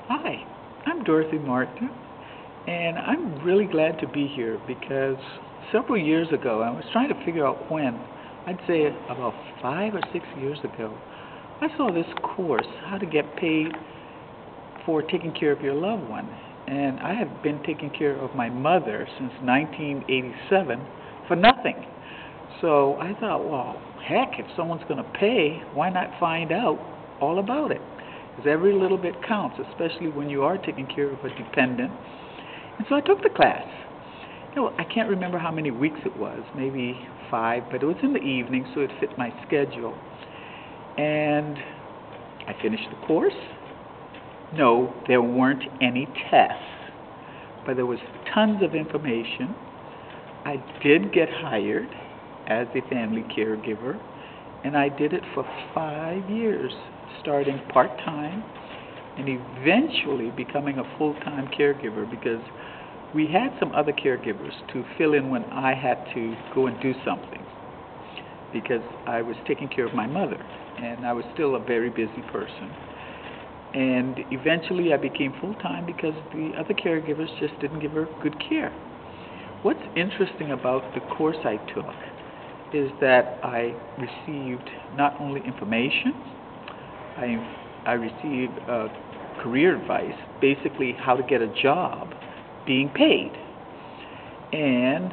Hi, I'm Dorothy Martin, and I'm really glad to be here because several years ago, I was trying to figure out when, I'd say about 5 or 6 years ago, I saw this course, How to Get Paid for Taking Care of Your Loved One. And I have been taking care of my mother since 1987 for nothing. So I thought, well, heck, if someone's going to pay, why not find out all about it? Because every little bit counts, especially when you are taking care of a dependent. And so I took the class. I can't remember how many weeks it was, maybe 5, but it was in the evening, so it fit my schedule. And I finished the course. No, there weren't any tests, but there was tons of information. I did get hired as a family caregiver, and I did it for 5 years, starting part-time and eventually becoming a full-time caregiver because we had some other caregivers to fill in when I had to go and do something because I was taking care of my mother, and I was still a very busy person. And eventually I became full-time because the other caregivers just didn't give her good care. What's interesting about the course I took is that I received not only information, I received career advice, basically how to get a job being paid, and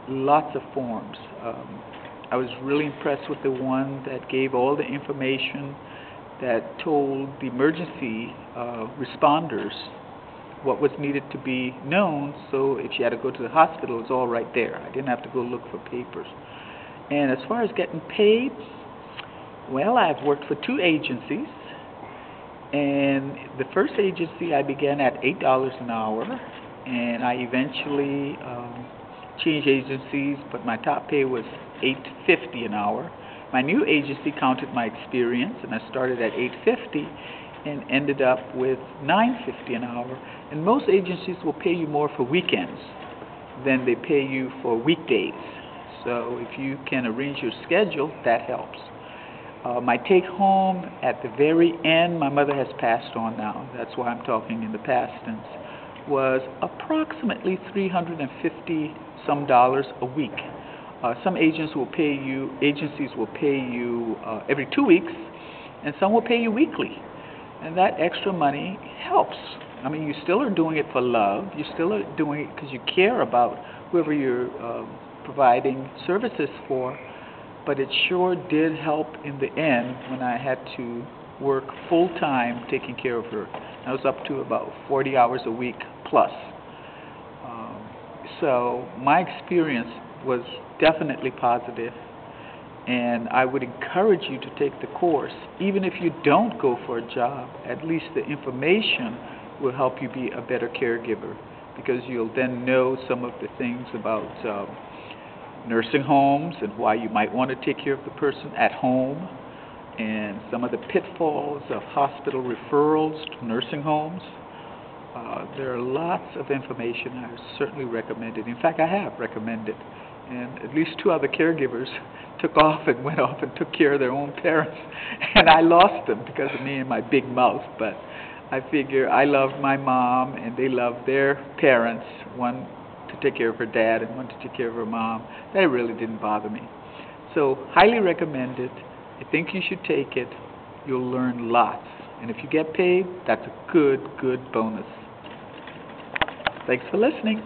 lots of forms. I was really impressed with the one that gave all the information that told the emergency responders what was needed to be known, so if you had to go to the hospital, it was all right there. I didn't have to go look for papers. And as far as getting paid, well, I've worked for 2 agencies, and the first agency I began at $8 an hour, and I eventually changed agencies, but my top pay was $8.50 an hour. My new agency counted my experience, and I started at $8.50 and ended up with $9.50 an hour. And most agencies will pay you more for weekends than they pay you for weekdays. So if you can arrange your schedule, that helps. My take home at the very end, my mother has passed on now, that's why I'm talking in the past tense, was approximately $350 some dollars a week. Some agencies will pay you every 2 weeks, and some will pay you weekly. And that extra money helps. I mean, you still are doing it for love. You still are doing it because you care about whoever you're providing services for. But it sure did help in the end when I had to work full-time taking care of her. I was up to about 40 hours a week plus. So my experience was definitely positive, and I would encourage you to take the course. Even if you don't go for a job, at least the information will help you be a better caregiver because you'll then know some of the things about nursing homes and why you might want to take care of the person at home, and some of the pitfalls of hospital referrals to nursing homes. There are lots of information. I certainly recommend it. In fact, I have recommended, and at least 2 other caregivers took off and went off and took care of their own parents, and I lost them because of me and my big mouth. But I figure I loved my mom, and they loved their parents, one to take care of her dad and one to take care of her mom. That really didn't bother me. So, highly recommend it. I think you should take it. You'll learn lots. And if you get paid, that's a good bonus. Thanks for listening.